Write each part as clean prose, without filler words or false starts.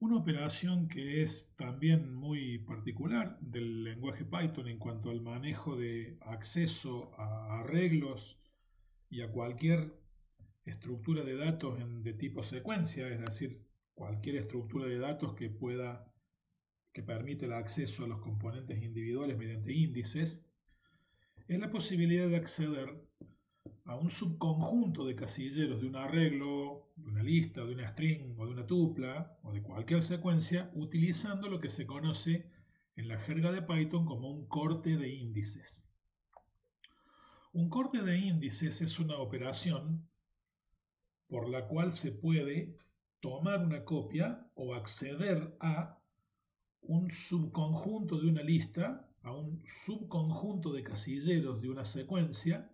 Una operación que es también muy particular del lenguaje Python en cuanto al manejo de acceso a arreglos y a cualquier estructura de datos de tipo secuencia, es decir, cualquier estructura de datos que permite el acceso a los componentes individuales mediante índices, es la posibilidad de acceder a un subconjunto de casilleros de un arreglo, de una lista, de una string o de una tupla o de cualquier secuencia utilizando lo que se conoce en la jerga de Python como un corte de índices. Un corte de índices es una operación por la cual se puede tomar una copia o acceder a un subconjunto de una lista, a un subconjunto de casilleros de una secuencia.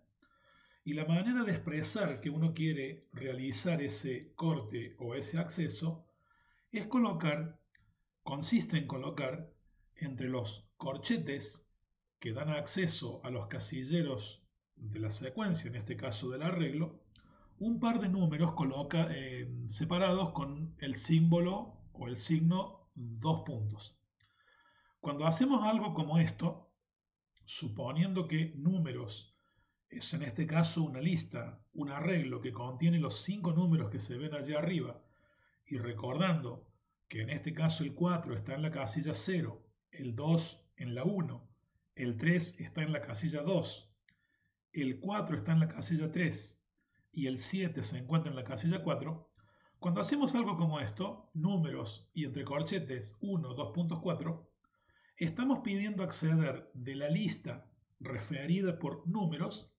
Y la manera de expresar que uno quiere realizar ese corte o ese acceso es consiste en colocar entre los corchetes que dan acceso a los casilleros de la secuencia, en este caso del arreglo, un par de números separados con el símbolo o el signo dos puntos. Cuando hacemos algo como esto, suponiendo que números es en este caso una lista, un arreglo que contiene los 5 números que se ven allí arriba, y recordando que en este caso el 4 está en la casilla 0, el 2 en la 1, el 3 está en la casilla 2, el 4 está en la casilla 3 y el 7 se encuentra en la casilla 4, cuando hacemos algo como esto, números y entre corchetes 1, 2.4, estamos pidiendo acceder de la lista referida por números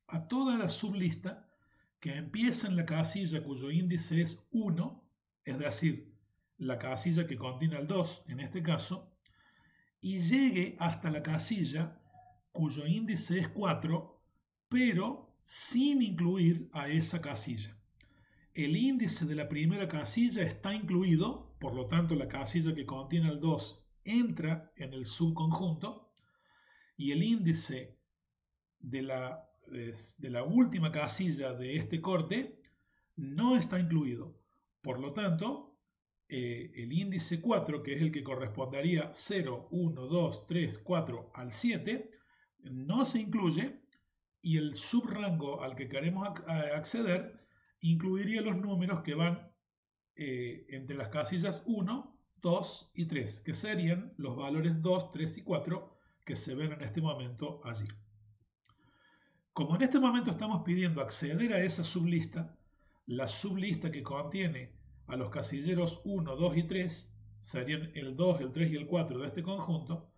a toda la sublista que empieza en la casilla cuyo índice es 1, es decir, la casilla que contiene el 2 en este caso, y llegue hasta la casilla cuyo índice es 4, pero sin incluir a esa casilla. El índice de la primera casilla está incluido, por lo tanto la casilla que contiene el 2 entra en el subconjunto, y el índice de la última casilla de este corte no está incluido. Por lo tanto, el índice 4, que es el que correspondería 0, 1, 2, 3, 4 al 7, no se incluye, y el subrango al que queremos acceder incluiría los números que van entre las casillas 1, 2 y 3, que serían los valores 2, 3 y 4 que se ven en este momento allí. Como en este momento estamos pidiendo acceder a esa sublista, la sublista que contiene a los casilleros 1, 2 y 3, serían el 2, el 3 y el 4 de este conjunto,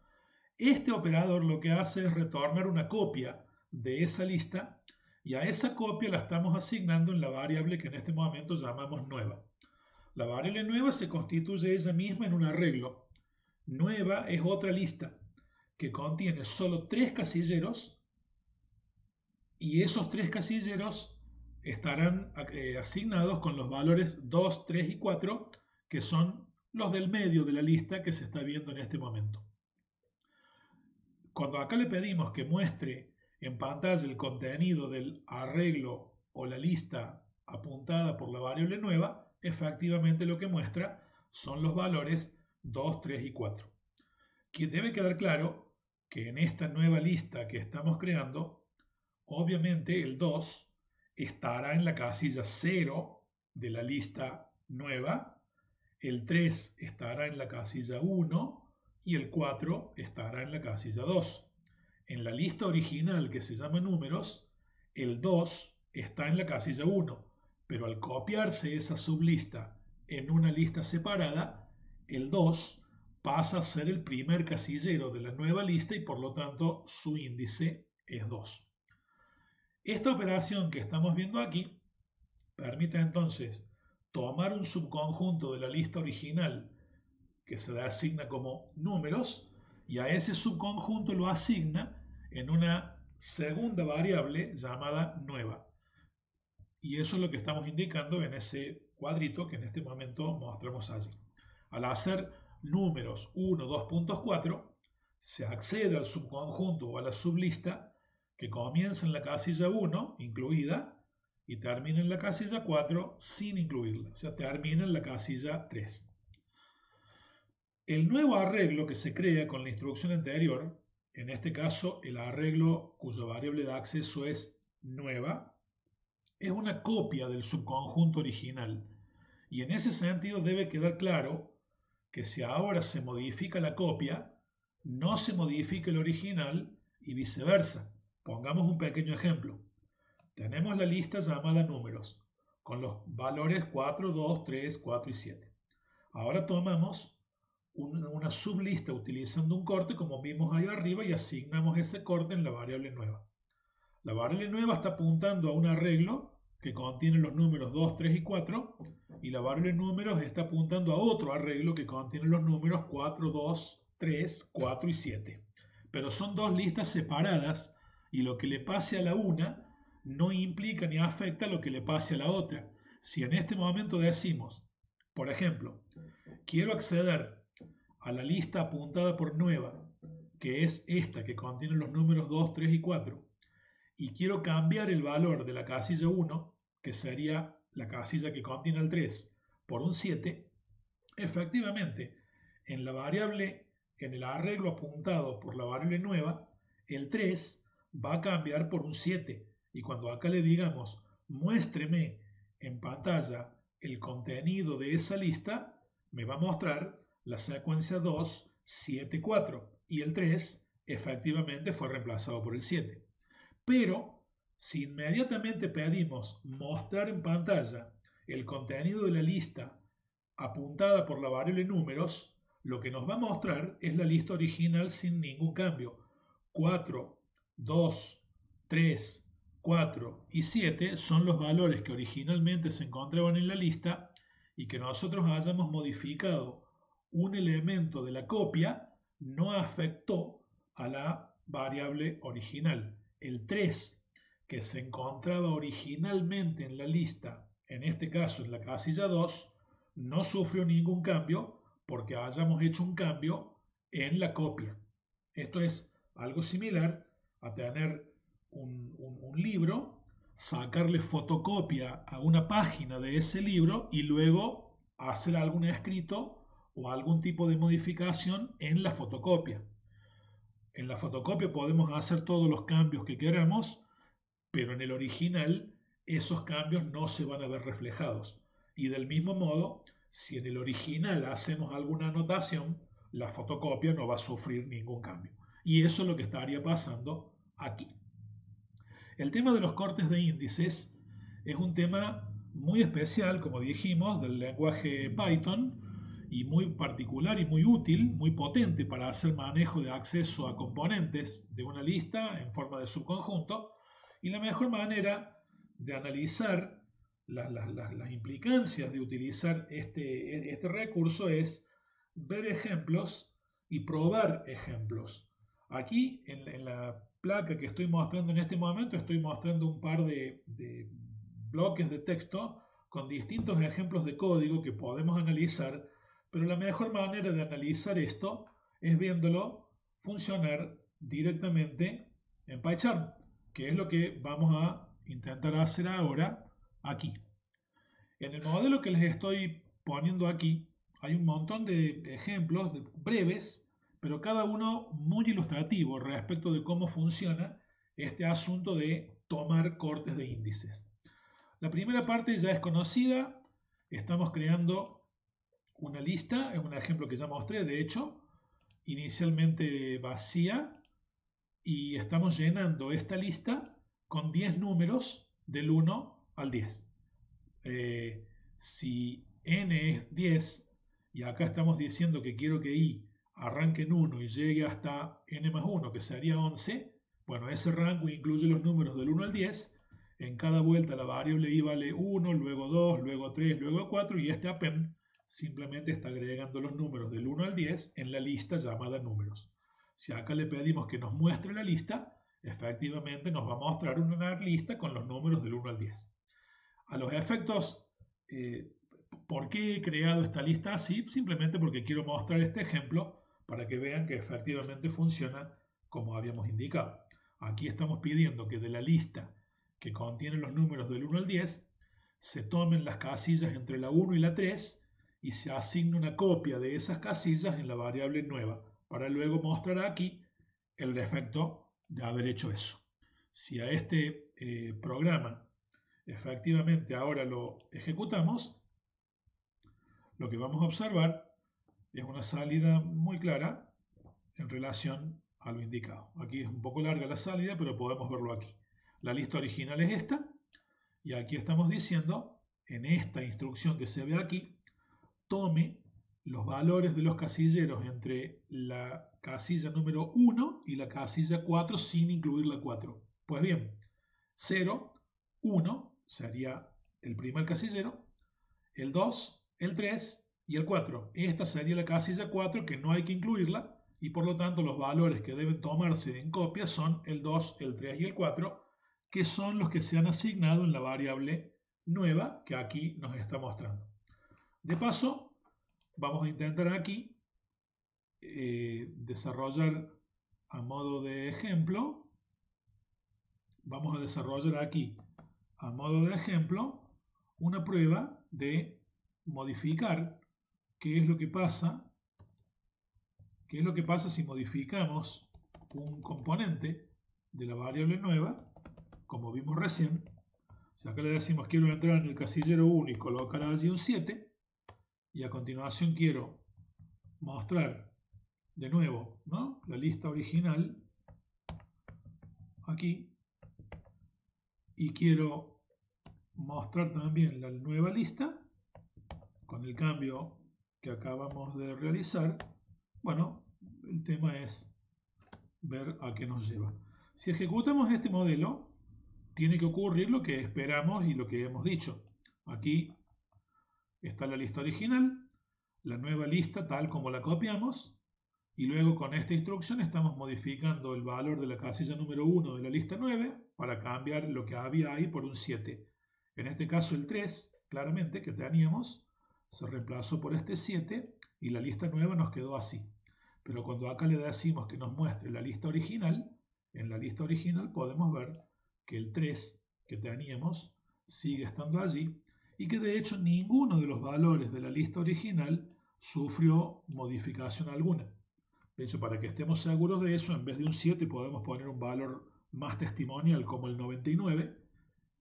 este operador lo que hace es retornar una copia de esa lista, y a esa copia la estamos asignando en la variable que en este momento llamamos nueva. La variable nueva se constituye ella misma en un arreglo. Nueva es otra lista que contiene solo 3 casilleros, y esos 3 casilleros estarán asignados con los valores 2, 3 y 4, que son los del medio de la lista que se está viendo en este momento. Cuando acá le pedimos que muestre en pantalla el contenido del arreglo o la lista apuntada por la variable nueva, efectivamente lo que muestra son los valores 2, 3 y 4. Que debe quedar claro que en esta nueva lista que estamos creando, obviamente el 2 estará en la casilla 0 de la lista nueva, el 3 estará en la casilla 1 y el 4 estará en la casilla 2. En la lista original que se llama números, el 2 está en la casilla 1, pero al copiarse esa sublista en una lista separada, el 2 pasa a ser el primer casillero de la nueva lista y por lo tanto su índice es 2. Esta operación que estamos viendo aquí permite entonces tomar un subconjunto de la lista original que se asigna como números, y a ese subconjunto lo asigna en una segunda variable llamada nueva. Y eso es lo que estamos indicando en ese cuadrito que en este momento mostramos allí. Al hacer números 1, 2.4, se accede al subconjunto o a la sublista que comienza en la casilla 1, incluida, y termina en la casilla 4 sin incluirla, o sea, termina en la casilla 3. El nuevo arreglo que se crea con la instrucción anterior, en este caso el arreglo cuya variable de acceso es nueva, es una copia del subconjunto original. Y en ese sentido debe quedar claro que si ahora se modifica la copia, no se modifica el original y viceversa. Pongamos un pequeño ejemplo. Tenemos la lista llamada números, con los valores 4, 2, 3, 4 y 7. Ahora tomamos una sublista utilizando un corte como vimos ahí arriba y asignamos ese corte en la variable nueva. La variable nueva está apuntando a un arreglo que contiene los números 2, 3 y 4 y la variable números está apuntando a otro arreglo que contiene los números 4, 2, 3, 4 y 7. Pero son dos listas separadas y lo que le pase a la una no implica ni afecta lo que le pase a la otra. Si en este momento decimos, por ejemplo, quiero acceder a la lista apuntada por nueva, que es esta que contiene los números 2, 3 y 4, y quiero cambiar el valor de la casilla 1, que sería la casilla que contiene el 3, por un 7, efectivamente, en la variable, en el arreglo apuntado por la variable nueva, el 3 va a cambiar por un 7. Y cuando acá le digamos, muéstreme en pantalla el contenido de esa lista, me va a mostrar la secuencia 2, 7, 4. Y el 3 efectivamente fue reemplazado por el 7. Pero si inmediatamente pedimos mostrar en pantalla el contenido de la lista apuntada por la variable números, lo que nos va a mostrar es la lista original sin ningún cambio. 4, 2, 3, 4 y 7 son los valores que originalmente se encontraban en la lista y que nosotros hayamos modificado un elemento de la copia no afectó a la variable original. El 3 que se encontraba originalmente en la lista, en este caso en la casilla 2, no sufrió ningún cambio porque hayamos hecho un cambio en la copia. Esto es algo similar a tener un libro, sacarle fotocopia a una página de ese libro y luego hacer algún escrito o algún tipo de modificación en la fotocopia. En la fotocopia podemos hacer todos los cambios que queramos, pero en el original esos cambios no se van a ver reflejados. Y del mismo modo, si en el original hacemos alguna anotación, la fotocopia no va a sufrir ningún cambio. Y eso es lo que estaría pasando aquí. El tema de los cortes de índices es un tema muy especial, como dijimos, del lenguaje Python y muy particular y muy útil, muy potente para hacer manejo de acceso a componentes de una lista en forma de subconjunto. Y la mejor manera de analizar las implicancias de utilizar este recurso es ver ejemplos y probar ejemplos. Aquí en la placa que estoy mostrando en este momento, estoy mostrando un par de bloques de texto con distintos ejemplos de código que podemos analizar, pero la mejor manera de analizar esto es viéndolo funcionar directamente en PyCharm, que es lo que vamos a intentar hacer ahora aquí. En el modelo que les estoy poniendo aquí hay un montón de ejemplos breves, pero cada uno muy ilustrativo respecto de cómo funciona este asunto de tomar cortes de índices. La primera parte ya es conocida, estamos creando una lista, es un ejemplo que ya mostré, de hecho, inicialmente vacía, y estamos llenando esta lista con 10 números del 1 al 10. Si n es 10 y acá estamos diciendo que quiero que i arranque en 1 y llegue hasta n más 1, que sería 11, bueno, ese rango incluye los números del 1 al 10. En cada vuelta la variable i vale 1, luego 2, luego 3, luego 4 y este append simplemente está agregando los números del 1 al 10 en la lista llamada números. Si acá le pedimos que nos muestre la lista, efectivamente nos va a mostrar una lista con los números del 1 al 10. A los efectos, ¿por qué he creado esta lista así? Simplemente porque quiero mostrar este ejemplo para que vean que efectivamente funciona como habíamos indicado. Aquí estamos pidiendo que de la lista que contiene los números del 1 al 10 se tomen las casillas entre la 1 y la 3 y se asigna una copia de esas casillas en la variable nueva, para luego mostrar aquí el efecto de haber hecho eso. Si a este programa efectivamente ahora lo ejecutamos, lo que vamos a observar es una salida muy clara en relación a lo indicado. Aquí es un poco larga la salida, pero podemos verlo aquí. La lista original es esta, y aquí estamos diciendo, en esta instrucción que se ve aquí, tome los valores de los casilleros entre la casilla número 1 y la casilla 4 sin incluir la 4. Pues bien, 0, 1 sería el primer casillero, el 2, el 3 y el 4. Esta sería la casilla 4 que no hay que incluirla y por lo tanto los valores que deben tomarse en copia son el 2, el 3 y el 4, que son los que se han asignado en la variable nueva que aquí nos está mostrando. De paso, vamos a intentar aquí desarrollar a modo de ejemplo. Vamos a desarrollar aquí a modo de ejemplo una prueba de modificar qué es lo que pasa si modificamos un componente de la variable nueva, como vimos recién. Si acá le decimos quiero entrar en el casillero 1 y colocar allí un 7, y a continuación quiero mostrar de nuevo, ¿no?, la lista original aquí, y quiero mostrar también la nueva lista con el cambio que acabamos de realizar. Bueno, el tema es ver a qué nos lleva. Si ejecutamos este modelo, tiene que ocurrir lo que esperamos y lo que hemos dicho. Aquí está la lista original, la nueva lista tal como la copiamos, y luego con esta instrucción estamos modificando el valor de la casilla número 1 de la lista 9 para cambiar lo que había ahí por un 7. En este caso el 3, claramente, que teníamos, se reemplazó por este 7 y la lista nueva nos quedó así. Pero cuando acá le decimos que nos muestre la lista original, en la lista original podemos ver que el 3 que teníamos sigue estando allí y que de hecho ninguno de los valores de la lista original sufrió modificación alguna. De hecho, para que estemos seguros de eso, en vez de un 7 podemos poner un valor más testimonial como el 99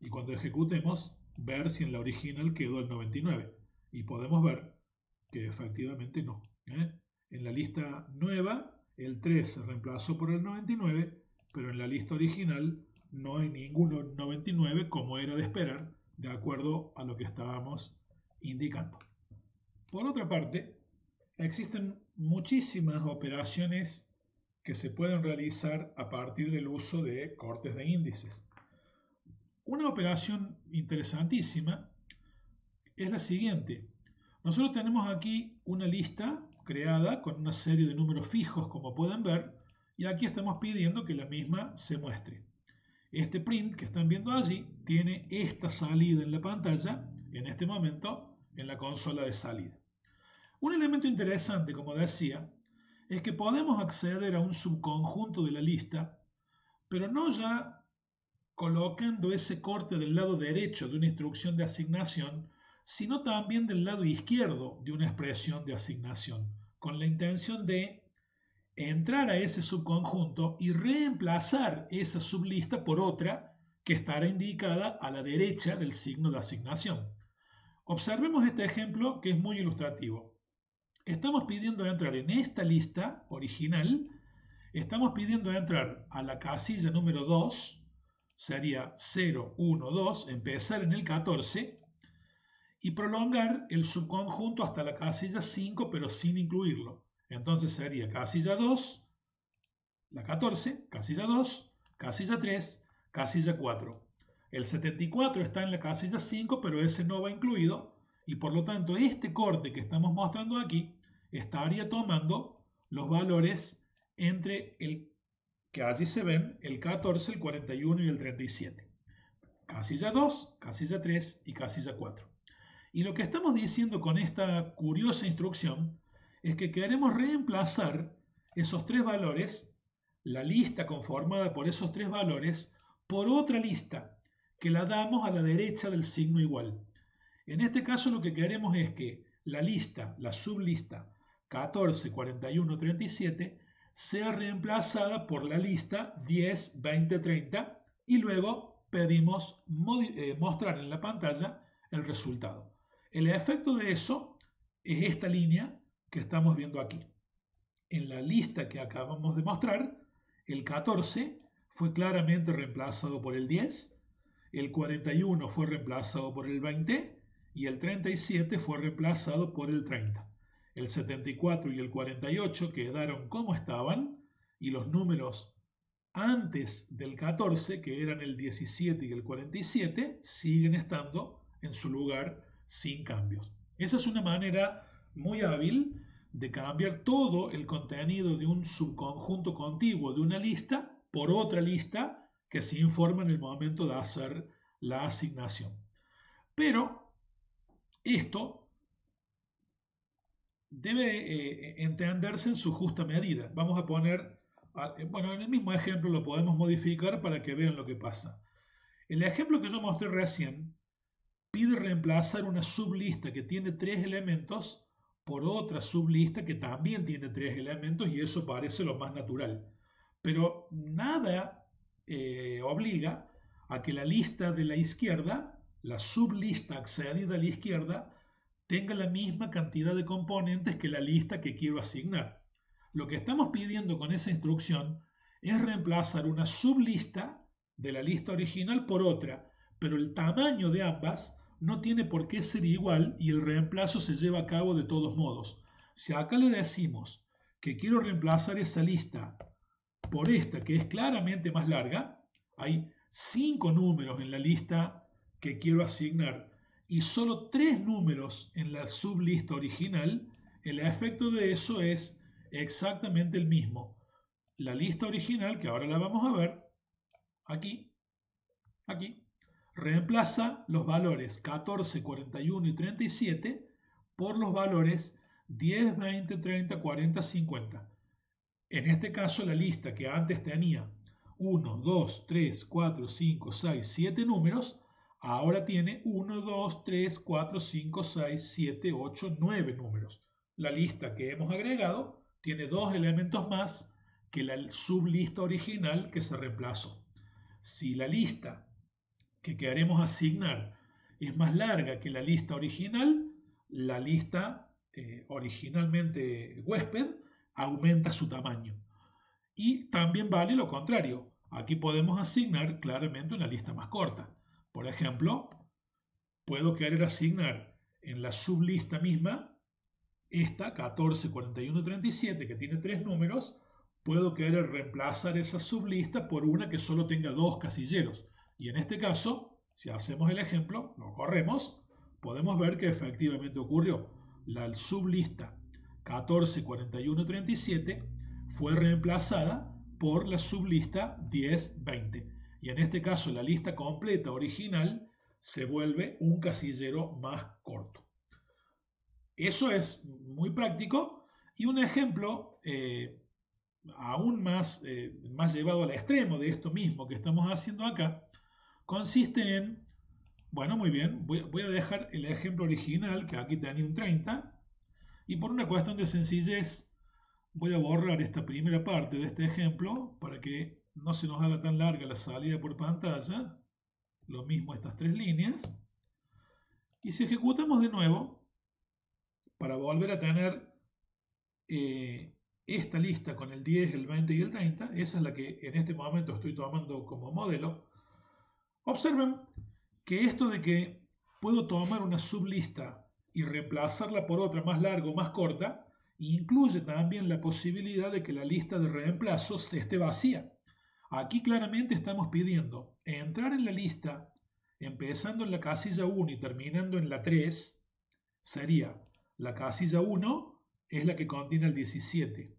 y cuando ejecutemos ver si en la original quedó el 99 y podemos ver que efectivamente no. En la lista nueva el 3 se reemplazó por el 99, pero en la lista original no hay ninguno 99 como era de esperar, de acuerdo a lo que estábamos indicando. Por otra parte, existen muchísimas operaciones que se pueden realizar a partir del uso de cortes de índices. Una operación interesantísima es la siguiente. Nosotros tenemos aquí una lista creada con una serie de números fijos, como pueden ver, y aquí estamos pidiendo que la misma se muestre. Este print que están viendo allí tiene esta salida en la pantalla, en este momento, en la consola de salida. Un elemento interesante, como decía, es que podemos acceder a un subconjunto de la lista, pero no ya colocando ese corte del lado derecho de una instrucción de asignación, sino también del lado izquierdo de una expresión de asignación, con la intención de entrar a ese subconjunto y reemplazar esa sublista por otra que estará indicada a la derecha del signo de asignación. Observemos este ejemplo que es muy ilustrativo. Estamos pidiendo entrar en esta lista original, estamos pidiendo entrar a la casilla número 2, sería 0, 1, 2, empezar en el 14 y prolongar el subconjunto hasta la casilla 5, pero sin incluirlo. Entonces sería casilla 2, la 14, casilla 2, casilla 3, casilla 4. El 74 está en la casilla 5, pero ese no va incluido, y por lo tanto este corte que estamos mostrando aquí estaría tomando los valores entre el que allí se ven, el 14, el 41 y el 37. Casilla 2, casilla 3 y casilla 4. Y lo que estamos diciendo con esta curiosa instrucción es que queremos reemplazar esos tres valores, la lista conformada por esos tres valores, por otra lista que la damos a la derecha del signo igual. En este caso lo que queremos es que la lista, la sublista 14, 41, 37 sea reemplazada por la lista 10, 20, 30 y luego pedimos mostrar en la pantalla el resultado. El efecto de eso es esta línea que estamos viendo aquí. En la lista que acabamos de mostrar, el 14 fue claramente reemplazado por el 10, el 41 fue reemplazado por el 20 y el 37 fue reemplazado por el 30. El 74 y el 48 quedaron como estaban y los números antes del 14, que eran el 17 y el 47, siguen estando en su lugar sin cambios. Esa es una manera muy hábil de cambiar todo el contenido de un subconjunto contiguo de una lista por otra lista que se informa en el momento de hacer la asignación. Pero esto debe entenderse en su justa medida. Vamos a poner, bueno, en el mismo ejemplo lo podemos modificar para que vean lo que pasa. El ejemplo que yo mostré recién pide reemplazar una sublista que tiene 3 elementos por otra sublista que también tiene 3 elementos y eso parece lo más natural. Pero nada obliga a que la lista de la izquierda, la sublista accedida a la izquierda, tenga la misma cantidad de componentes que la lista que quiero asignar. Lo que estamos pidiendo con esa instrucción es reemplazar una sublista de la lista original por otra, pero el tamaño de ambas no tiene por qué ser igual y el reemplazo se lleva a cabo de todos modos. Si acá le decimos que quiero reemplazar esa lista por esta que es claramente más larga, hay 5 números en la lista que quiero asignar y solo 3 números en la sublista original, el efecto de eso es exactamente el mismo. La lista original, que ahora la vamos a ver, aquí, reemplaza los valores 14, 41 y 37 por los valores 10, 20, 30, 40, 50. En este caso, la lista que antes tenía 1, 2, 3, 4, 5, 6, 7 números, ahora tiene 1, 2, 3, 4, 5, 6, 7, 8, 9 números. La lista que hemos agregado tiene 2 elementos más que la sublista original que se reemplazó. Si la lista que queremos asignar es más larga que la lista original, la lista originalmente huésped aumenta su tamaño. Y también vale lo contrario. Aquí podemos asignar claramente una lista más corta. Por ejemplo, puedo querer asignar en la sublista misma, esta 14, 41, 37, que tiene 3 números, puedo querer reemplazar esa sublista por una que solo tenga 2 casilleros. Y en este caso, si hacemos el ejemplo, lo corremos, podemos ver que efectivamente ocurrió. La sublista 14, 41, 37 fue reemplazada por la sublista 10, 20. Y en este caso la lista completa original se vuelve un casillero más corto. Eso es muy práctico y un ejemplo aún más llevado al extremo de esto mismo que estamos haciendo acá consiste en, bueno, muy bien, voy a dejar el ejemplo original que aquí tenía un 30 y por una cuestión de sencillez voy a borrar esta primera parte de este ejemplo para que no se nos haga tan larga la salida por pantalla. Lo mismo estas 3 líneas. Y si ejecutamos de nuevo, para volver a tener esta lista con el 10, el 20 y el 30, esa es la que en este momento estoy tomando como modelo. Observen que esto de que puedo tomar una sublista y reemplazarla por otra más larga o más corta, incluye también la posibilidad de que la lista de reemplazos esté vacía. Aquí claramente estamos pidiendo entrar en la lista empezando en la casilla 1 y terminando en la 3, sería la casilla 1 es la que contiene el 17,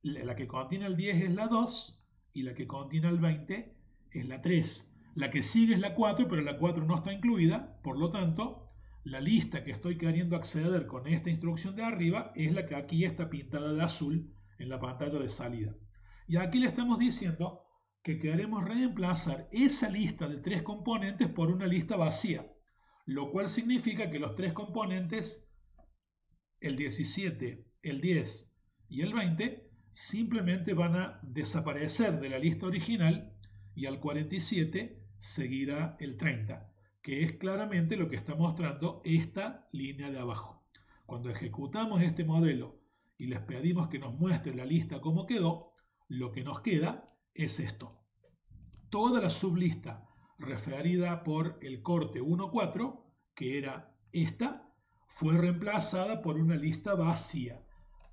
la que contiene el 10 es la 2 y la que contiene el 20 es la 3. La que sigue es la 4, pero la 4 no está incluida, por lo tanto, la lista que estoy queriendo acceder con esta instrucción de arriba es la que aquí está pintada de azul en la pantalla de salida. Y aquí le estamos diciendo que queremos reemplazar esa lista de 3 componentes por una lista vacía, lo cual significa que los 3 componentes el 17, el 10 y el 20 simplemente van a desaparecer de la lista original y al 47 seguirá el 30, que es claramente lo que está mostrando esta línea de abajo. Cuando ejecutamos este modelo y les pedimos que nos muestre la lista como quedó, lo que nos queda es esto. Toda la sublista referida por el corte 1.4, que era esta, fue reemplazada por una lista vacía.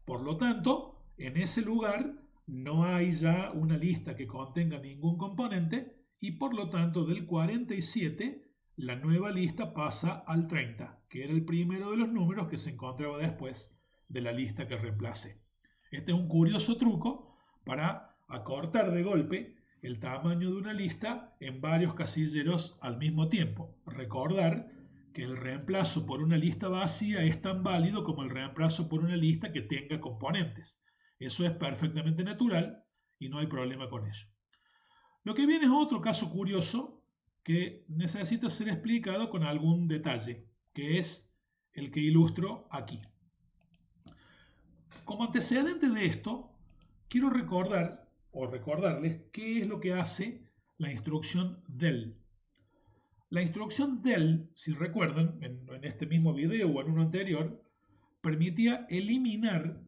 Por lo tanto, en ese lugar no hay ya una lista que contenga ningún componente y por lo tanto del 47 la nueva lista pasa al 30, que era el primero de los números que se encontraba después de la lista que reemplacé. Este es un curioso truco para acortar de golpe el tamaño de una lista en varios casilleros al mismo tiempo. Recordar que el reemplazo por una lista vacía es tan válido como el reemplazo por una lista que tenga componentes. Eso es perfectamente natural y no hay problema con ello. Lo que viene es otro caso curioso que necesita ser explicado con algún detalle, que es el que ilustro aquí. Como antecedente de esto, quiero recordar o recordarles qué es lo que hace la instrucción del. La instrucción del, si recuerdan, en este mismo video o en uno anterior, permitía eliminar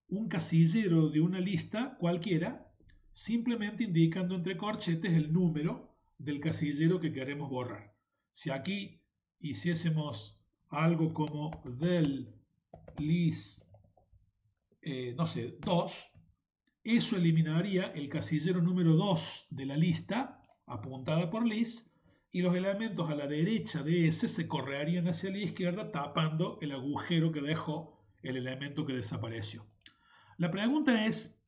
un casillero de una lista cualquiera, simplemente indicando entre corchetes el número del casillero que queremos borrar. Si aquí hiciésemos algo como del list, no sé, 2, eso eliminaría el casillero número 2 de la lista, apuntada por list, y los elementos a la derecha de ese se correrían hacia la izquierda tapando el agujero que dejó el elemento que desapareció. La pregunta es,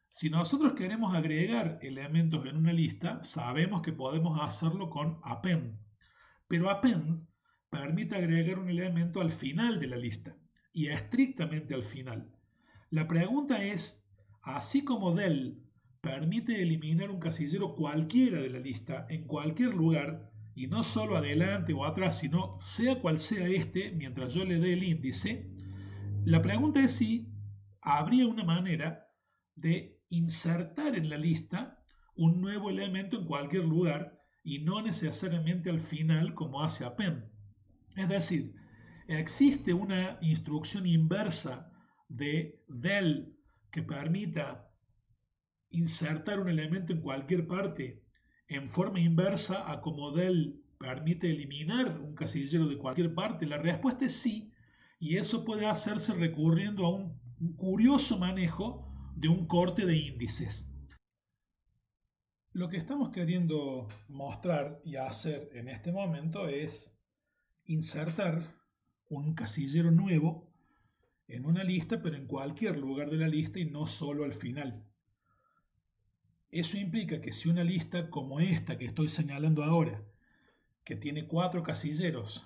si nosotros queremos agregar elementos en una lista, sabemos que podemos hacerlo con append, pero append permite agregar un elemento al final de la lista y estrictamente al final. La pregunta es, así como del permite eliminar un casillero cualquiera de la lista en cualquier lugar y no solo adelante o atrás, sino sea cual sea este mientras yo le dé el índice, la pregunta es si habría una manera de insertar en la lista un nuevo elemento en cualquier lugar y no necesariamente al final como hace append. Es decir, existe una instrucción inversa de del que permita insertar un elemento en cualquier parte en forma inversa a como del permite eliminar un casillero de cualquier parte? La respuesta es sí, y eso puede hacerse recurriendo a un curioso manejo de un corte de índices. Lo que estamos queriendo mostrar y hacer en este momento es insertar un casillero nuevo en una lista, pero en cualquier lugar de la lista y no solo al final. Eso implica que si una lista como esta que estoy señalando ahora, que tiene 4 casilleros,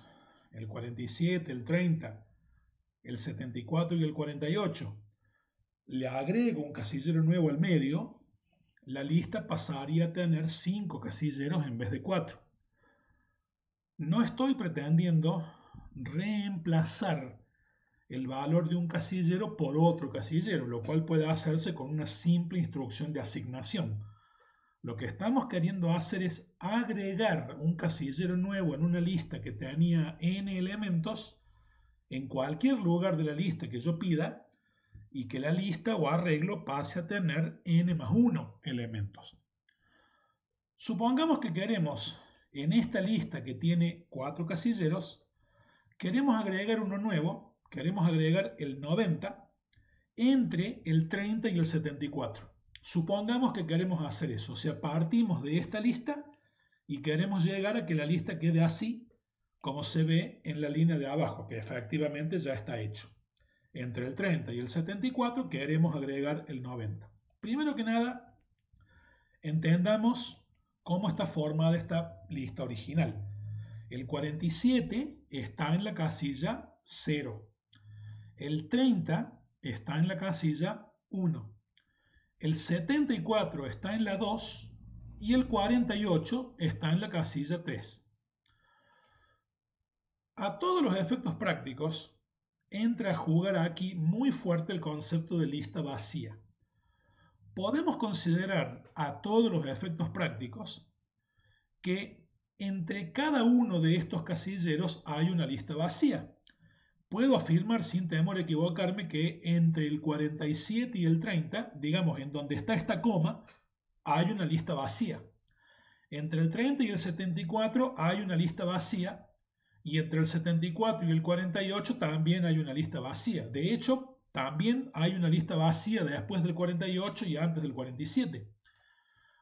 el 47, el 30, el 74 y el 48, le agrego un casillero nuevo al medio, la lista pasaría a tener 5 casilleros en vez de 4. No estoy pretendiendo reemplazar el valor de un casillero por otro casillero, lo cual puede hacerse con una simple instrucción de asignación. Lo que estamos queriendo hacer es agregar un casillero nuevo en una lista que tenía n elementos en cualquier lugar de la lista que yo pida y que la lista o arreglo pase a tener n más 1 elementos. Supongamos que queremos en esta lista que tiene 4 casilleros, queremos agregar uno nuevo, queremos agregar el 90 entre el 30 y el 74. Supongamos que queremos hacer eso, o sea, partimos de esta lista y queremos llegar a que la lista quede así, como se ve en la línea de abajo, que efectivamente ya está hecho. Entre el 30 y el 74 queremos agregar el 90. Primero que nada, entendamos cómo está formada esta lista original. El 47 está en la casilla 0. El 30 está en la casilla 1. El 74 está en la 2 y el 48 está en la casilla 3. A todos los efectos prácticos, entra a jugar aquí muy fuerte el concepto de lista vacía. Podemos considerar a todos los efectos prácticos que entre cada uno de estos casilleros hay una lista vacía. Puedo afirmar sin temor a equivocarme que entre el 47 y el 30, digamos en donde está esta coma, hay una lista vacía. Entre el 30 y el 74 hay una lista vacía y entre el 74 y el 48 también hay una lista vacía. De hecho, también hay una lista vacía después del 48 y antes del 47.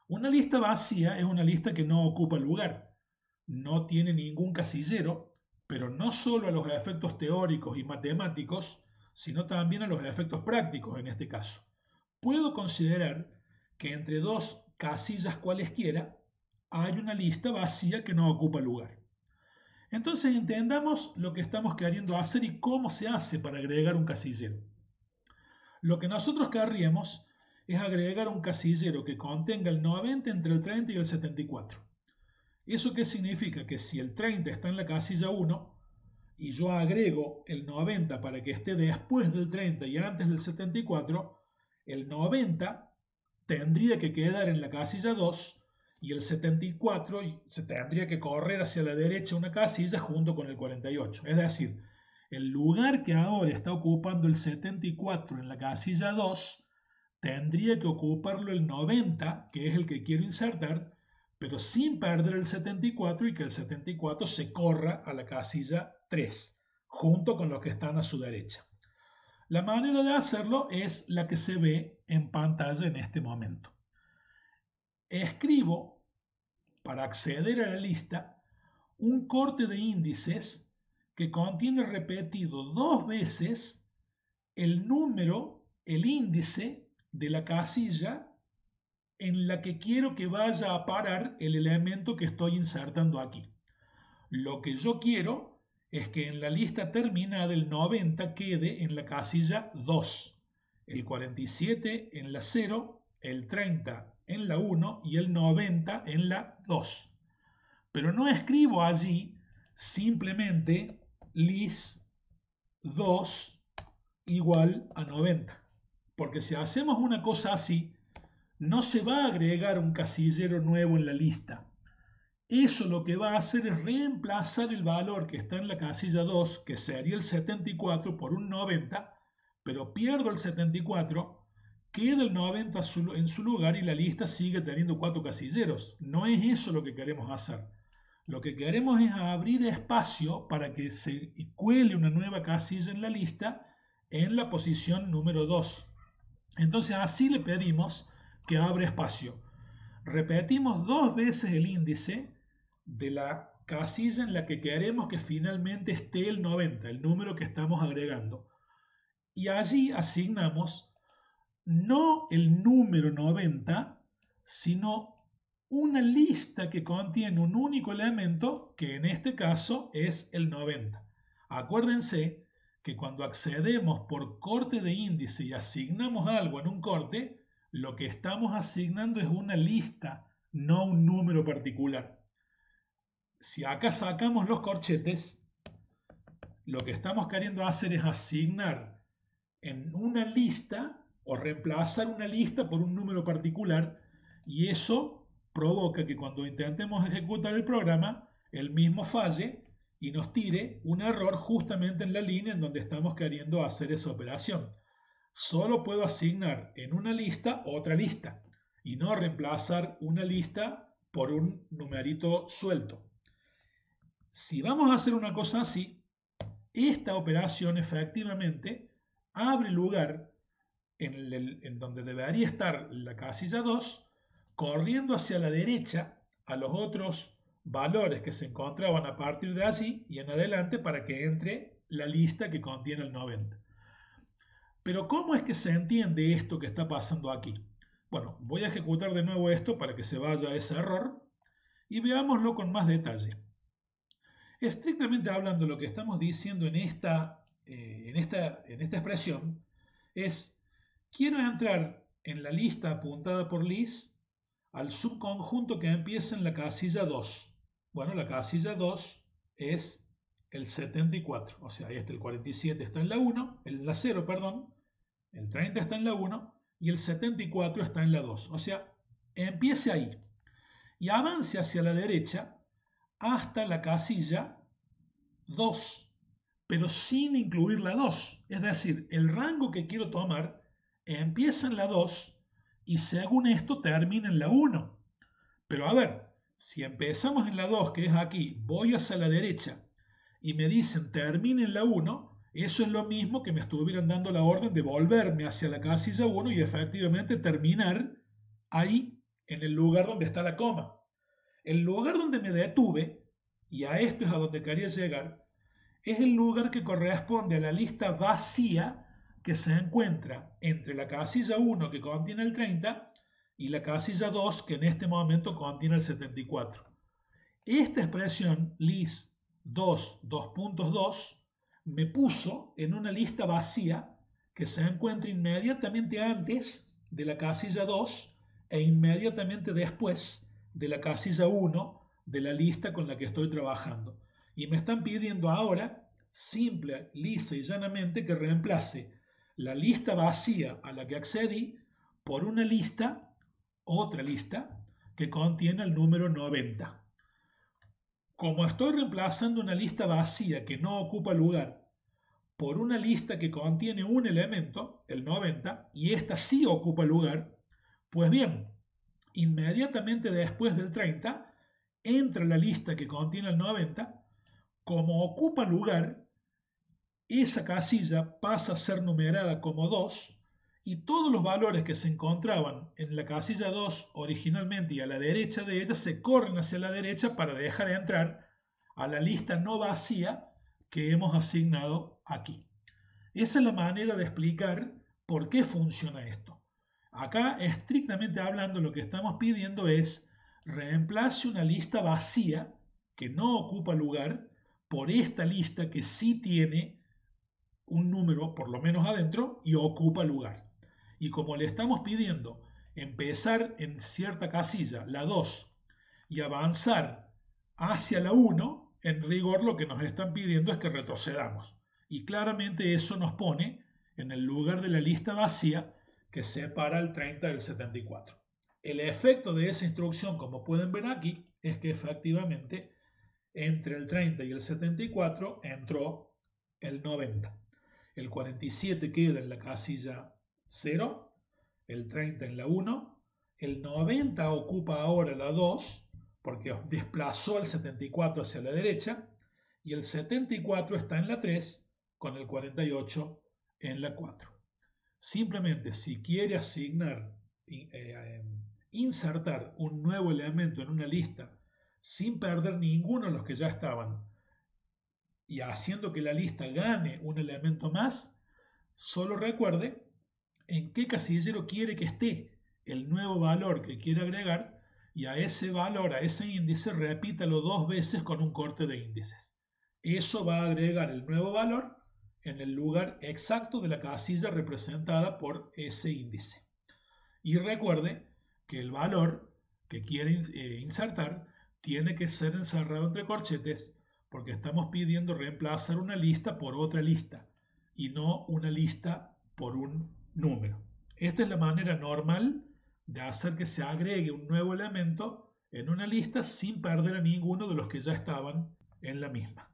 Una lista vacía es una lista que no ocupa lugar, no tiene ningún casillero, pero no solo a los efectos teóricos y matemáticos, sino también a los efectos prácticos en este caso. Puedo considerar que entre dos casillas cualesquiera hay una lista vacía que no ocupa lugar. Entonces entendamos lo que estamos queriendo hacer y cómo se hace para agregar un casillero. Lo que nosotros querríamos es agregar un casillero que contenga el 90 entre el 30 y el 74. ¿Eso qué significa? Que si el 30 está en la casilla 1 y yo agrego el 90 para que esté después del 30 y antes del 74, el 90 tendría que quedar en la casilla 2 y el 74 se tendría que correr hacia la derecha una casilla junto con el 48. Es decir, el lugar que ahora está ocupando el 74 en la casilla 2 tendría que ocuparlo el 90, que es el que quiero insertar, pero sin perder el 74 y que el 74 se corra a la casilla 3, junto con los que están a su derecha. La manera de hacerlo es la que se ve en pantalla en este momento. Escribo, para acceder a la lista, un corte de índices que contiene repetido 2 veces el número, el índice de la casilla en la que quiero que vaya a parar el elemento que estoy insertando aquí. Lo que yo quiero es que en la lista terminada el 90 quede en la casilla 2, el 47 en la 0, el 30 en la 1 y el 90 en la 2. Pero no escribo allí simplemente lis2 igual a 90, porque si hacemos una cosa así, no se va a agregar un casillero nuevo en la lista. Eso lo que va a hacer es reemplazar el valor que está en la casilla 2, que sería el 74, por un 90, pero pierdo el 74, queda el 90 en su lugar y la lista sigue teniendo 4 casilleros. No es eso lo que queremos hacer. Lo que queremos es abrir espacio para que se cuele una nueva casilla en la lista en la posición número 2. Entonces así le pedimos que abra espacio. Repetimos 2 veces el índice de la casilla en la que queremos que finalmente esté el 90, el número que estamos agregando. Y allí asignamos no el número 90, sino una lista que contiene un único elemento, que en este caso es el 90. Acuérdense que cuando accedemos por corte de índice y asignamos algo en un corte, lo que estamos asignando es una lista, no un número particular. Si acá sacamos los corchetes, lo que estamos queriendo hacer es asignar en una lista o reemplazar una lista por un número particular, y eso provoca que cuando intentemos ejecutar el programa, el mismo falle y nos tire un error justamente en la línea en donde estamos queriendo hacer esa operación. Solo puedo asignar en una lista otra lista y no reemplazar una lista por un numerito suelto. Si vamos a hacer una cosa así, esta operación efectivamente abre lugar en donde debería estar la casilla 2, corriendo hacia la derecha a los otros valores que se encontraban a partir de allí y en adelante para que entre la lista que contiene el 90. Pero ¿cómo es que se entiende esto que está pasando aquí? Bueno, voy a ejecutar de nuevo esto para que se vaya ese error y veámoslo con más detalle. Estrictamente hablando, lo que estamos diciendo en esta expresión es: quiero entrar en la lista apuntada por lis al subconjunto que empieza en la casilla 2. Bueno, la casilla 2 es el 74. O sea, el 47 está en la 1, en la 0, perdón, el 30 está en la 1 y el 74 está en la 2. O sea, empiece ahí y avance hacia la derecha hasta la casilla 2, pero sin incluir la 2. Es decir, el rango que quiero tomar empieza en la 2 y según esto termina en la 1. Pero a ver, si empezamos en la 2, que es aquí, voy hacia la derecha y me dicen termine en la 1, eso es lo mismo que me estuvieran dando la orden de volverme hacia la casilla 1 y efectivamente terminar ahí, en el lugar donde está la coma. El lugar donde me detuve, y a esto es a donde quería llegar, es el lugar que corresponde a la lista vacía que se encuentra entre la casilla 1 que contiene el 30 y la casilla 2 que en este momento contiene el 74. Esta expresión list 2, 2.2 me puso en una lista vacía que se encuentra inmediatamente antes de la casilla 2 e inmediatamente después de la casilla 1 de la lista con la que estoy trabajando. Y me están pidiendo ahora, simple, lisa y llanamente, que reemplace la lista vacía a la que accedí por una lista, otra lista, que contiene el número 90. Como estoy reemplazando una lista vacía que no ocupa lugar por una lista que contiene un elemento, el 90, y esta sí ocupa lugar, pues bien, inmediatamente después del 30 entra la lista que contiene el 90. Como ocupa lugar, esa casilla pasa a ser numerada como 2 y todos los valores que se encontraban en la casilla 2 originalmente y a la derecha de ella se corren hacia la derecha para dejar entrar a la lista no vacía que hemos asignado aquí. Esa es la manera de explicar por qué funciona esto. Acá, estrictamente hablando, lo que estamos pidiendo es reemplace una lista vacía que no ocupa lugar por esta lista que sí tiene un número, por lo menos adentro, y ocupa lugar. Y como le estamos pidiendo empezar en cierta casilla, la 2, y avanzar hacia la 1, en rigor lo que nos están pidiendo es que retrocedamos. Y claramente eso nos pone en el lugar de la lista vacía que separa el 30 del 74. El efecto de esa instrucción, como pueden ver aquí, es que efectivamente entre el 30 y el 74 entró el 90. El 47 queda en la casilla 0, el 30 en la 1, el 90 ocupa ahora la 2 porque desplazó el 74 hacia la derecha y el 74 está en la 3 con el 48 en la 4. Simplemente si quiere asignar, insertar un nuevo elemento en una lista sin perder ninguno de los que ya estaban y haciendo que la lista gane un elemento más, solo recuerde en qué casillero quiere que esté el nuevo valor que quiere agregar y a ese valor, a ese índice, repítalo 2 veces con un corte de índices. Eso va a agregar el nuevo valor en el lugar exacto de la casilla representada por ese índice. Y recuerde que el valor que quiere insertar tiene que ser encerrado entre corchetes porque estamos pidiendo reemplazar una lista por otra lista y no una lista por un número. Esta es la manera normal de hacer que se agregue un nuevo elemento en una lista sin perder a ninguno de los que ya estaban en la misma.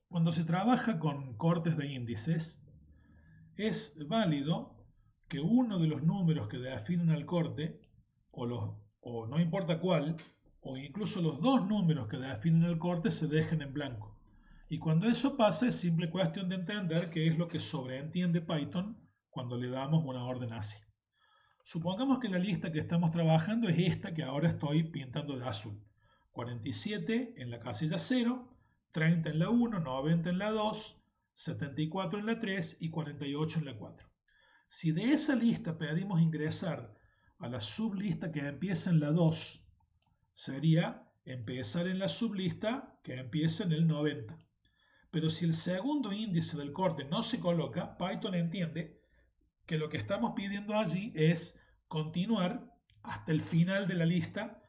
Cuando se trabaja con cortes de índices, es válido que uno de los números que definen el corte, o no importa cuál, o incluso los dos números que definen el corte se dejen en blanco. Y cuando eso pasa es simple cuestión de entender qué es lo que sobreentiende Python cuando le damos una orden así. Supongamos que la lista que estamos trabajando es esta que ahora estoy pintando de azul. 47 en la casilla 0, 30 en la 1, 90 en la 2, 74 en la 3 y 48 en la 4. Si de esa lista pedimos ingresar a la sublista que empieza en la 2, sería empezar en la sublista que empieza en el 90. Pero si el segundo índice del corte no se coloca, Python entiende que lo que estamos pidiendo allí es continuar hasta el final de la lista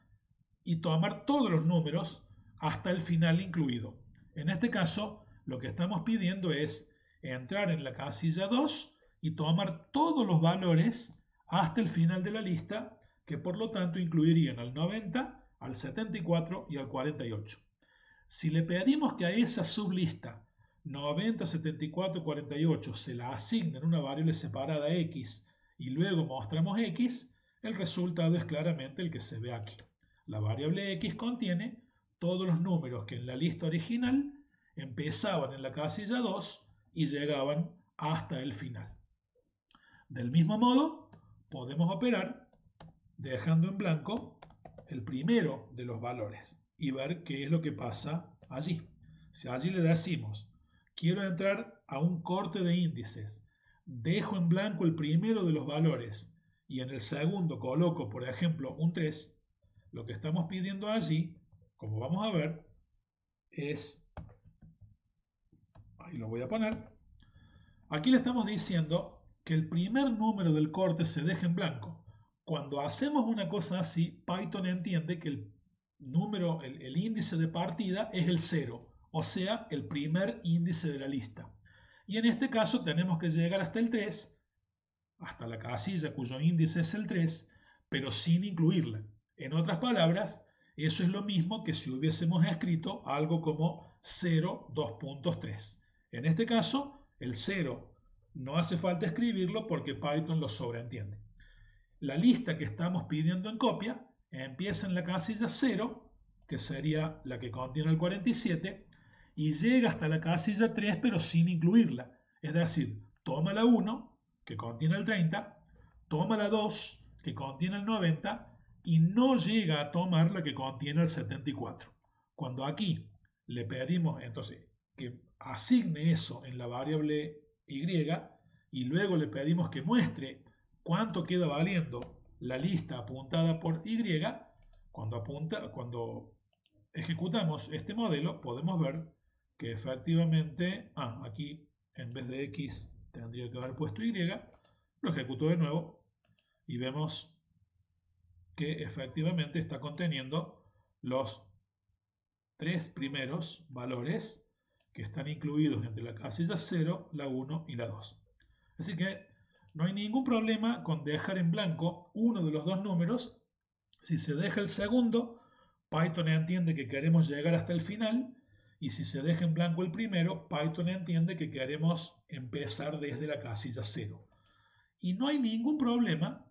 y tomar todos los números hasta el final incluido. En este caso, Lo que estamos pidiendo es entrar en la casilla 2 y tomar todos los valores hasta el final de la lista, que por lo tanto incluirían al 90, al 74 y al 48. Si le pedimos que a esa sublista 90, 74, 48 se la asignen una variable separada x y luego mostramos x, el resultado es claramente el que se ve aquí. La variable x contiene todos los números que en la lista original empezaban en la casilla 2 y llegaban hasta el final. Del mismo modo, podemos operar dejando en blanco el primero de los valores y ver qué es lo que pasa allí. Si allí le decimos, quiero entrar a un corte de índices, dejo en blanco el primero de los valores y en el segundo coloco, por ejemplo, un 3, lo que estamos pidiendo allí, como vamos a ver, es, ahí lo voy a poner, aquí le estamos diciendo que el primer número del corte se deje en blanco. Cuando hacemos una cosa así, Python entiende que el número, el índice de partida es el 0, o sea, el primer índice de la lista. Y en este caso tenemos que llegar hasta el 3, hasta la casilla cuyo índice es el 3, pero sin incluirla. En otras palabras, eso es lo mismo que si hubiésemos escrito algo como 0, 2.3. En este caso, el 0 no hace falta escribirlo porque Python lo sobreentiende. La lista que estamos pidiendo en copia empieza en la casilla 0, que sería la que contiene el 47, y llega hasta la casilla 3 pero sin incluirla. Es decir, toma la 1, que contiene el 30, toma la 2, que contiene el 90, y no llega a tomar la que contiene el 74. Cuando aquí le pedimos entonces que asigne eso en la variable y, y luego le pedimos que muestre cuánto queda valiendo la lista apuntada por y, cuando ejecutamos este modelo podemos ver que efectivamente, aquí en vez de x tendría que haber puesto y, lo ejecuto de nuevo y vemos que efectivamente está conteniendo los 3 primeros valores que están incluidos entre la casilla 0, la 1 y la 2. Así que no hay ningún problema con dejar en blanco uno de los dos números. Si se deja el segundo, Python entiende que queremos llegar hasta el final, y si se deja en blanco el primero, Python entiende que queremos empezar desde la casilla 0. Y no hay ningún problema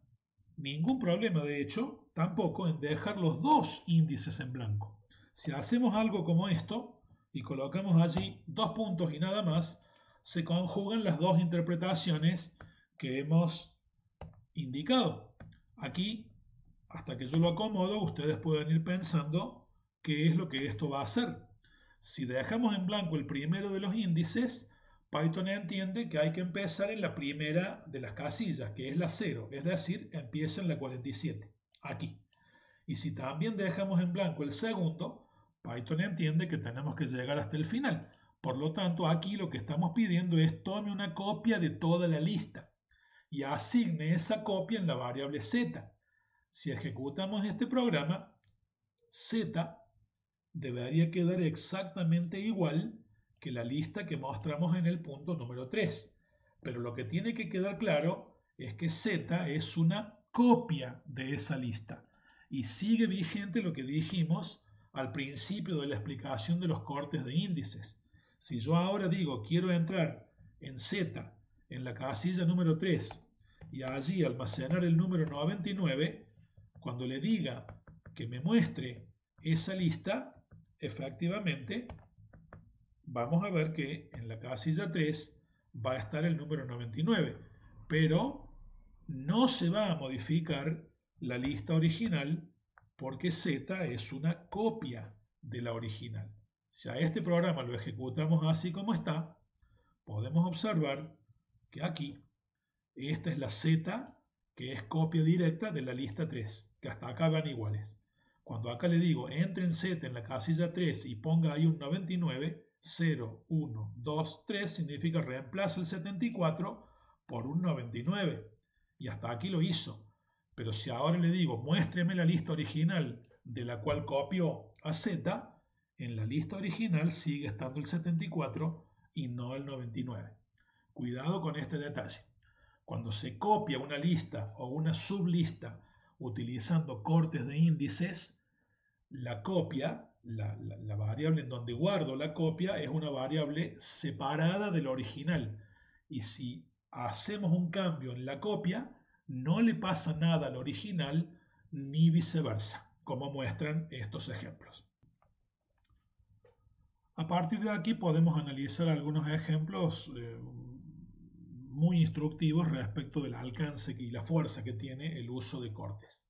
de hecho, tampoco en dejar los dos índices en blanco. Si hacemos algo como esto y colocamos allí 2 puntos y nada más, se conjugan las dos interpretaciones que hemos indicado. Aquí, hasta que yo lo acomodo, ustedes pueden ir pensando qué es lo que esto va a hacer. Si dejamos en blanco el primero de los índices, Python entiende que hay que empezar en la primera de las casillas, que es la 0, es decir, empieza en la 47, aquí. Y si también dejamos en blanco el segundo, Python entiende que tenemos que llegar hasta el final. Por lo tanto, aquí lo que estamos pidiendo es tome una copia de toda la lista y asigne esa copia en la variable z. Si ejecutamos este programa, z debería quedar exactamente igual que la lista que mostramos en el punto número 3. Pero lo que tiene que quedar claro es que z es una copia de esa lista y sigue vigente lo que dijimos al principio de la explicación de los cortes de índices. Si yo ahora digo quiero entrar en z en la casilla número 3 y allí almacenar el número 99, cuando le diga que me muestre esa lista, efectivamente vamos a ver que en la casilla 3 va a estar el número 99, pero no se va a modificar la lista original porque z es una copia de la original. Si a este programa lo ejecutamos así como está, podemos observar que aquí esta es la z que es copia directa de la lista 3, que hasta acá van iguales. Cuando acá le digo entre en z en la casilla 3 y ponga ahí un 99, 0, 1, 2, 3 significa reemplaza el 74 por un 99. Y hasta aquí lo hizo. Pero si ahora le digo muéstreme la lista original de la cual copió a z, en la lista original sigue estando el 74 y no el 99. Cuidado con este detalle. Cuando se copia una lista o una sublista utilizando cortes de índices, la copia, la variable en donde guardo la copia, es una variable separada del original. Y si hacemos un cambio en la copia, no le pasa nada al original ni viceversa, como muestran estos ejemplos. A partir de aquí podemos analizar algunos ejemplos muy instructivos respecto del alcance y la fuerza que tiene el uso de cortes.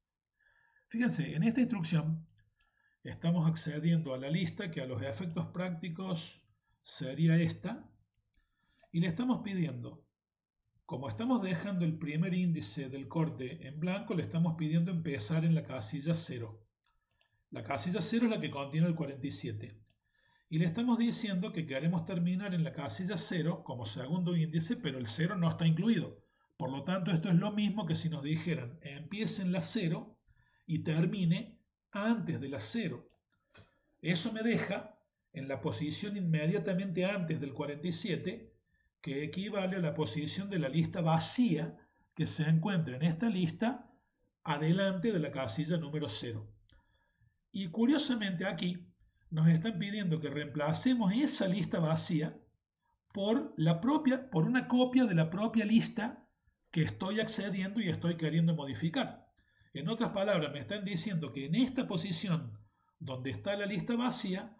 Fíjense, en esta instrucción estamos accediendo a la lista que a los efectos prácticos sería esta, y le estamos pidiendo, como estamos dejando el primer índice del corte en blanco, le estamos pidiendo empezar en la casilla 0. La casilla 0 es la que contiene el 47. Y le estamos diciendo que queremos terminar en la casilla 0 como segundo índice, pero el 0 no está incluido. Por lo tanto, esto es lo mismo que si nos dijeran empiece en la 0 y termine antes de la 0. Eso me deja en la posición inmediatamente antes del 47, que equivale a la posición de la lista vacía que se encuentra en esta lista adelante de la casilla número 0. Y curiosamente aquí nos están pidiendo que reemplacemos esa lista vacía por una copia de la propia lista que estoy accediendo y estoy queriendo modificar. En otras palabras, me están diciendo que en esta posición donde está la lista vacía,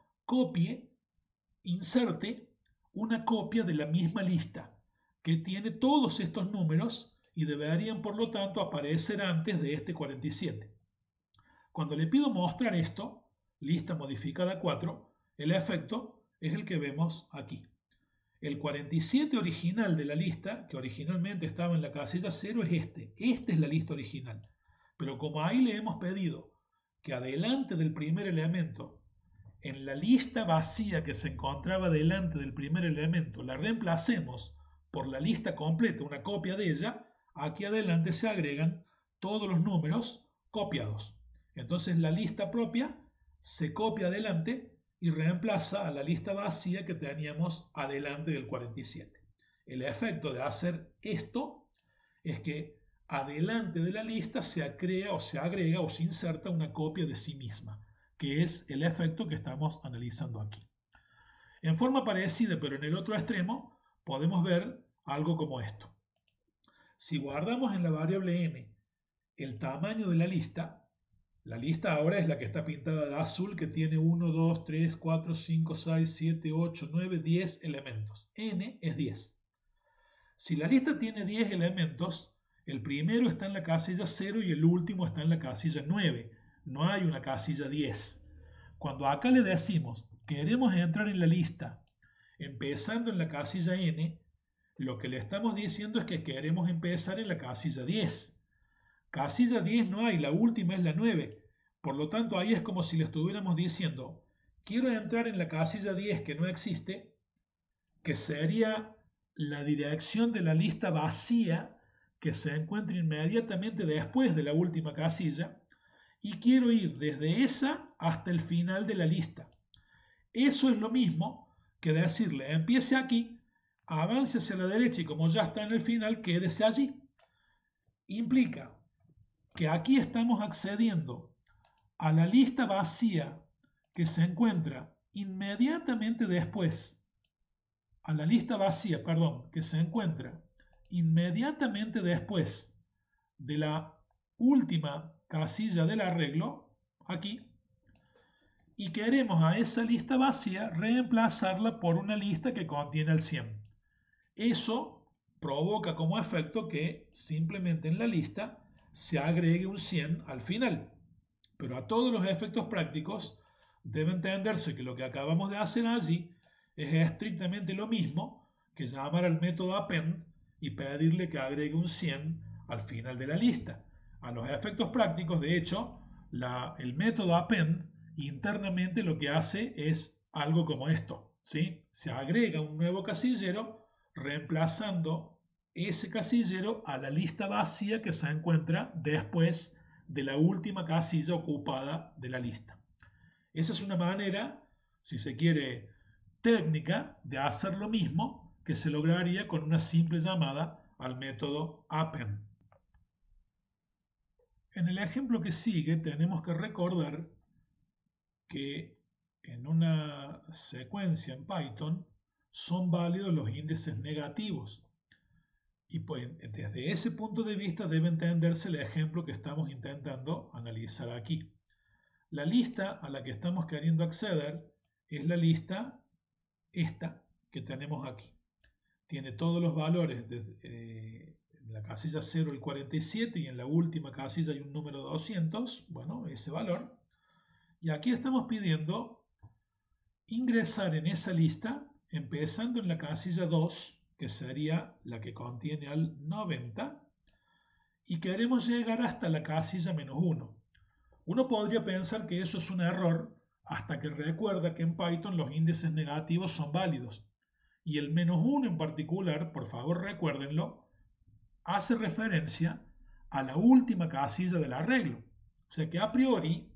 inserte una copia de la misma lista que tiene todos estos números y deberían, por lo tanto, aparecer antes de este 47. Cuando le pido mostrar esto, lista modificada 4, el efecto es el que vemos aquí. El 47 original de la lista, que originalmente estaba en la casilla 0, es este. Esta es la lista original. Pero como ahí le hemos pedido que adelante del primer elemento, en la lista vacía que se encontraba delante del primer elemento, la reemplacemos por la lista completa, una copia de ella, aquí adelante se agregan todos los números copiados. Entonces la lista propia se copia adelante y reemplaza a la lista vacía que teníamos adelante del 47. El efecto de hacer esto es que adelante de la lista se crea o se agrega o se inserta una copia de sí misma, que es el efecto que estamos analizando aquí. En forma parecida, pero en el otro extremo, podemos ver algo como esto. Si guardamos en la variable n el tamaño de la lista ahora es la que está pintada de azul, que tiene 1, 2, 3, 4, 5, 6, 7, 8, 9, 10 elementos. N es 10. Si la lista tiene 10 elementos, el primero está en la casilla 0 y el último está en la casilla 9. No hay una casilla 10. Cuando acá le decimos queremos entrar en la lista empezando en la casilla n, lo que le estamos diciendo es que queremos empezar en la casilla 10. Casilla 10 no hay, la última es la 9. Por lo tanto, ahí es como si le estuviéramos diciendo, quiero entrar en la casilla 10 que no existe, que sería la dirección de la lista vacía que se encuentra inmediatamente después de la última casilla, y quiero ir desde esa hasta el final de la lista. Eso es lo mismo que decirle, empiece aquí, avance hacia la derecha y como ya está en el final, quédese allí. Implica que aquí estamos accediendo a la lista vacía que se encuentra inmediatamente después, a la lista vacía, perdón, que se encuentra inmediatamente después de la última casilla del arreglo, aquí, y queremos a esa lista vacía reemplazarla por una lista que contiene el 100. Eso provoca como efecto que simplemente en la lista se agregue un 100 al final. Pero a todos los efectos prácticos debe entenderse que lo que acabamos de hacer allí es estrictamente lo mismo que llamar al método append y pedirle que agregue un 100 al final de la lista. A los efectos prácticos, de hecho, el método append internamente lo que hace es algo como esto, ¿sí? Se agrega un nuevo casillero reemplazando ese casillero a la lista vacía que se encuentra después de la última casilla ocupada de la lista. Esa es una manera, si se quiere, técnica de hacer lo mismo que se lograría con una simple llamada al método append. En el ejemplo que sigue tenemos que recordar que en una secuencia en Python son válidos los índices negativos. Y pues, desde ese punto de vista debe entenderse el ejemplo que estamos intentando analizar aquí. La lista a la que estamos queriendo acceder es la lista esta que tenemos aquí. Tiene todos los valores en la casilla 0 el 47 y en la última casilla hay un número 200, bueno, ese valor. Y aquí estamos pidiendo ingresar en esa lista empezando en la casilla 2, que sería la que contiene al 90, y queremos llegar hasta la casilla -1. Uno podría pensar que eso es un error hasta que recuerda que en Python los índices negativos son válidos. Y el -1 en particular, por favor recuérdenlo, hace referencia a la última casilla del arreglo. O sea que a priori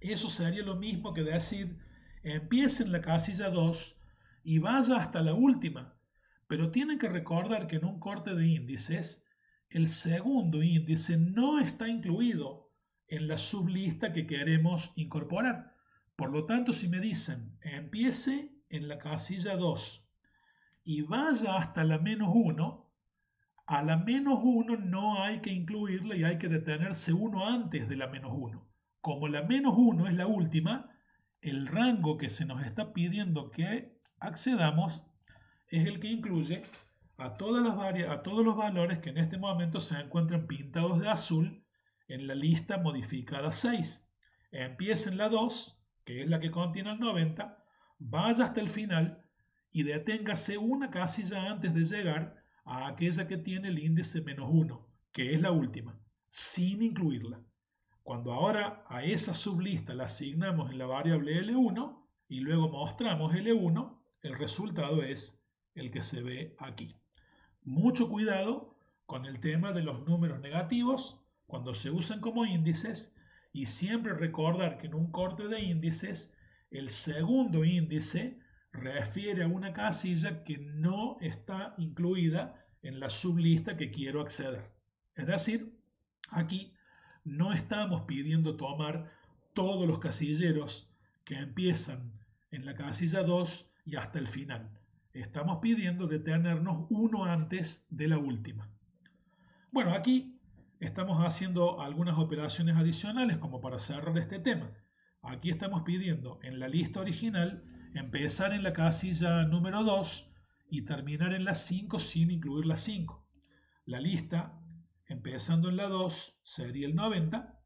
eso sería lo mismo que decir empiece en la casilla 2 y vaya hasta la última. Pero tienen que recordar que en un corte de índices el segundo índice no está incluido en la sublista que queremos incorporar. Por lo tanto, si me dicen empiece en la casilla 2 y vaya hasta la -1, a la -1 no hay que incluirla y hay que detenerse uno antes de la -1. Como la -1 es la última, el rango que se nos está pidiendo que accedamos es el que incluye a todos los valores que en este momento se encuentran pintados de azul en la lista modificada 6. Empieza en la 2, que es la que contiene el 90, vaya hasta el final y deténgase una casilla antes de llegar a aquella que tiene el índice -1, que es la última, sin incluirla. Cuando ahora a esa sublista la asignamos en la variable L1 y luego mostramos L1, el resultado es el que se ve aquí. Mucho cuidado con el tema de los números negativos cuando se usan como índices y siempre recordar que en un corte de índices el segundo índice refiere a una casilla que no está incluida en la sublista que quiero acceder. Es decir, aquí no estamos pidiendo tomar todos los casilleros que empiezan en la casilla 2 y hasta el final. Estamos pidiendo detenernos uno antes de la última. Bueno, aquí estamos haciendo algunas operaciones adicionales como para cerrar este tema. Aquí estamos pidiendo en la lista original empezar en la casilla número 2 y terminar en la 5 sin incluir la 5. La lista empezando en la 2 sería el 90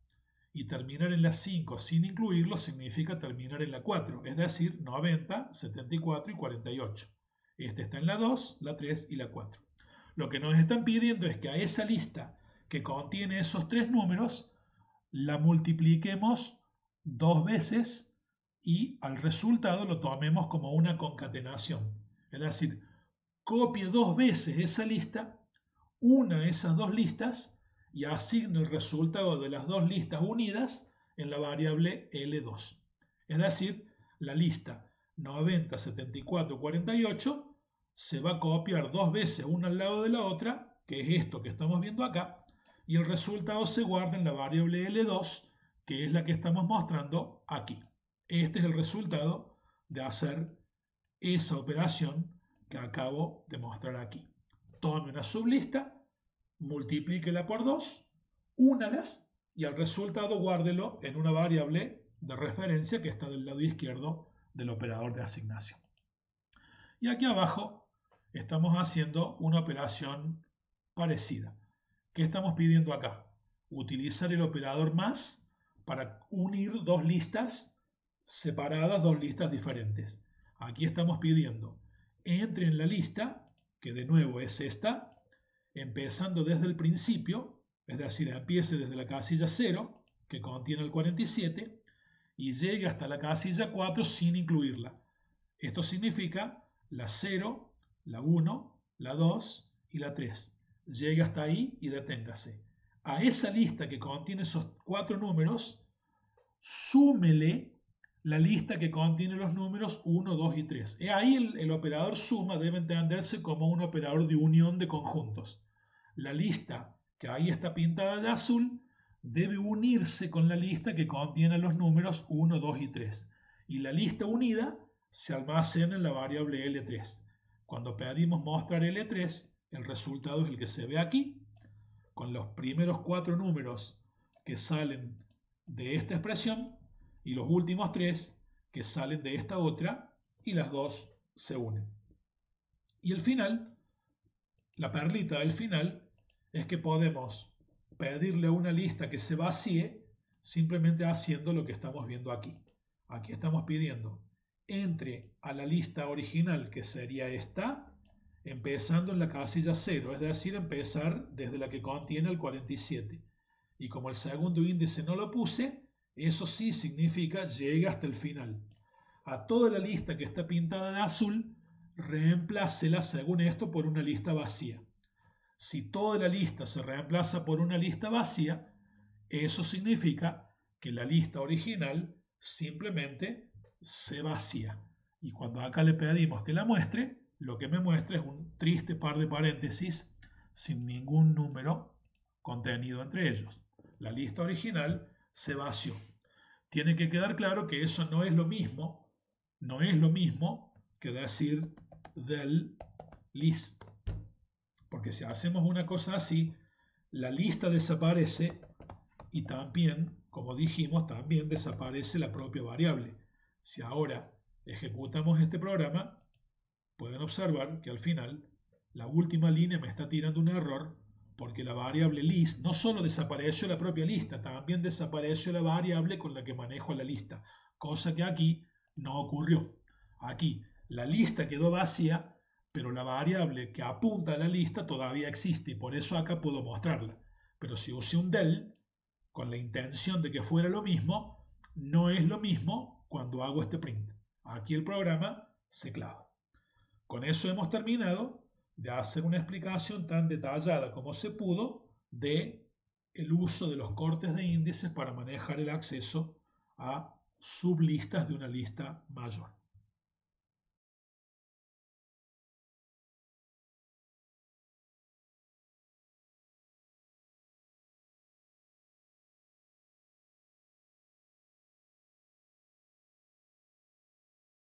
y terminar en la 5 sin incluirlo significa terminar en la 4, es decir, 90, 74 y 48. Este está en la 2, la 3 y la 4. Lo que nos están pidiendo es que a esa lista que contiene esos tres números la multipliquemos dos veces y al resultado lo tomemos como una concatenación. Es decir, copie dos veces esa lista, una esas dos listas y asigne el resultado de las dos listas unidas en la variable L2. Es decir, la lista 90, 74, 48 se va a copiar dos veces una al lado de la otra, que es esto que estamos viendo acá, y el resultado se guarda en la variable L2, que es la que estamos mostrando aquí. Este es el resultado de hacer esa operación que acabo de mostrar aquí. Tome una sublista, multiplíquela por 2, únalas y al resultado guárdelo en una variable de referencia que está del lado izquierdo del operador de asignación. Y aquí abajo estamos haciendo una operación parecida. ¿Qué estamos pidiendo acá? Utilizar el operador más para unir dos listas separadas, dos listas diferentes. Aquí estamos pidiendo entre en la lista, que de nuevo es esta, empezando desde el principio, es decir, empiece desde la casilla 0, que contiene el 47, y llegue hasta la casilla 4 sin incluirla. Esto significa la 0, la 1, la 2 y la 3. Llegue hasta ahí y deténgase. A esa lista que contiene esos cuatro números, súmele la lista que contiene los números 1, 2 y 3. Ahí el operador suma debe entenderse como un operador de unión de conjuntos. La lista que ahí está pintada de azul debe unirse con la lista que contiene los números 1, 2 y 3. Y la lista unida se almacena en la variable L3. Cuando pedimos mostrar L3, el resultado es el que se ve aquí, con los primeros 4 números que salen de esta expresión y los últimos 3 que salen de esta otra, y las dos se unen. Y el final, la perlita del final, es que podemos pedirle a una lista que se vacíe simplemente haciendo lo que estamos viendo aquí. Aquí estamos pidiendo entre a la lista original, que sería esta, empezando en la casilla 0, es decir, empezar desde la que contiene el 47. Y como el segundo índice no lo puse, eso sí significa llega hasta el final. A toda la lista que está pintada de azul, reemplácela según esto por una lista vacía. Si toda la lista se reemplaza por una lista vacía, eso significa que la lista original simplemente se vacía. Y cuando acá le pedimos que la muestre, lo que me muestra es un triste par de paréntesis sin ningún número contenido entre ellos. La lista original se vació. Tiene que quedar claro que eso no es lo mismo que decir del list. Porque si hacemos una cosa así, la lista desaparece y también, como dijimos, también desaparece la propia variable. Si ahora ejecutamos este programa, pueden observar que al final la última línea me está tirando un error porque la variable list no solo desapareció la propia lista, también desapareció la variable con la que manejo la lista, cosa que aquí no ocurrió. Aquí la lista quedó vacía, pero la variable que apunta a la lista todavía existe y por eso acá puedo mostrarla. Pero si usé un del con la intención de que fuera lo mismo, no es lo mismo cuando hago este print. Aquí el programa se clava. Con eso hemos terminado de hacer una explicación tan detallada como se pudo de el uso de los cortes de índices para manejar el acceso a sublistas de una lista mayor.